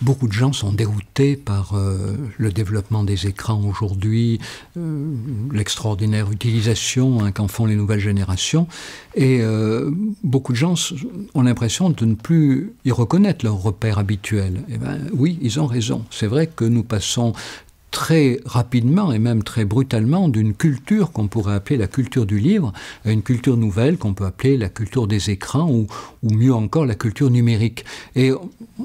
Beaucoup de gens sont déroutés par le développement des écrans aujourd'hui, l'extraordinaire utilisation qu'en font les nouvelles générations. Et beaucoup de gens ont l'impression de ne plus y reconnaître leurs repères habituels. Eh bien, oui, ils ont raison. C'est vrai que nous passons très rapidement et même très brutalement d'une culture qu'on pourrait appeler la culture du livre à une culture nouvelle qu'on peut appeler la culture des écrans ou mieux encore la culture numérique. Et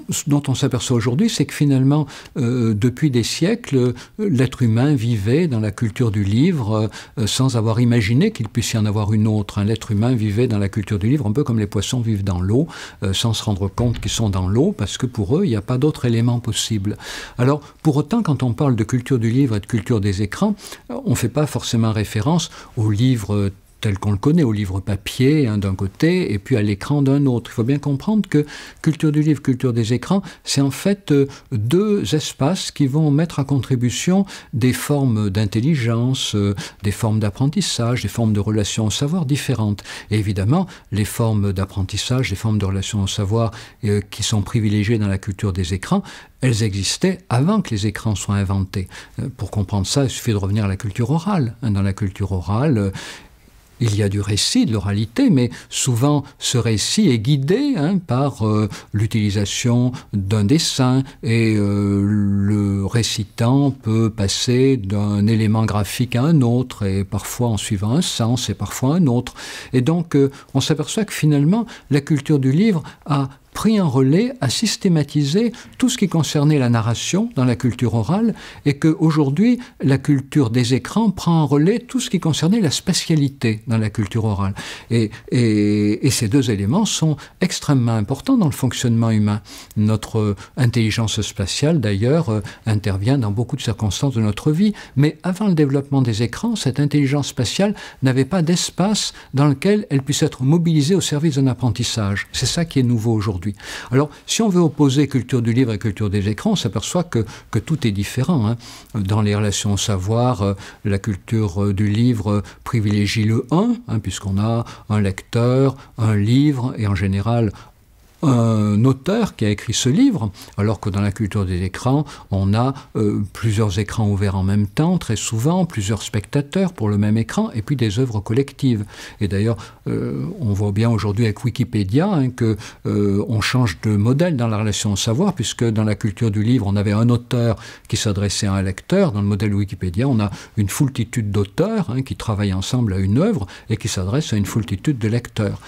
ce dont on s'aperçoit aujourd'hui, c'est que finalement, depuis des siècles, l'être humain vivait dans la culture du livre sans avoir imaginé qu'il puisse y en avoir une autre. L'être humain vivait dans la culture du livre un peu comme les poissons vivent dans l'eau, sans se rendre compte qu'ils sont dans l'eau, parce que pour eux, il n'y a pas d'autre élément possible. Alors, pour autant, quand on parle de culture du livre et de culture des écrans, on ne fait pas forcément référence aux livres tel qu'on le connaît, au livre papier d'un côté et puis à l'écran d'un autre. Il faut bien comprendre que culture du livre, culture des écrans, c'est en fait deux espaces qui vont mettre à contribution des formes d'intelligence, des formes d'apprentissage, des formes de relation au savoir différentes. Et évidemment, les formes d'apprentissage, les formes de relation au savoir qui sont privilégiées dans la culture des écrans, elles existaient avant que les écrans soient inventés. Pour comprendre ça, il suffit de revenir à la culture orale. Dans la culture orale, il y a du récit, de l'oralité, mais souvent ce récit est guidé par l'utilisation d'un dessin et le récitant peut passer d'un élément graphique à un autre et parfois en suivant un sens et parfois un autre. Et donc on s'aperçoit que finalement la culture du livre a pris un relais, a systématisé tout ce qui concernait la narration dans la culture orale et qu'aujourd'hui, la culture des écrans prend un relais tout ce qui concernait la spatialité dans la culture orale. Et ces deux éléments sont extrêmement importants dans le fonctionnement humain. Notre intelligence spatiale, d'ailleurs, intervient dans beaucoup de circonstances de notre vie, mais avant le développement des écrans, cette intelligence spatiale n'avait pas d'espace dans lequel elle puisse être mobilisée au service d'un apprentissage. C'est ça qui est nouveau aujourd'hui. Alors, si on veut opposer culture du livre et culture des écrans, on s'aperçoit que tout est différent. Dans les relations au savoir, la culture du livre privilégie le 1, puisqu'on a un lecteur, un livre, et en général, un auteur qui a écrit ce livre, alors que dans la culture des écrans, on a plusieurs écrans ouverts en même temps, très souvent, plusieurs spectateurs pour le même écran, et puis des œuvres collectives. Et d'ailleurs, on voit bien aujourd'hui avec Wikipédia qu'on change de modèle dans la relation au savoir, puisque dans la culture du livre, on avait un auteur qui s'adressait à un lecteur. Dans le modèle Wikipédia, on a une foultitude d'auteurs qui travaillent ensemble à une œuvre et qui s'adressent à une foultitude de lecteurs.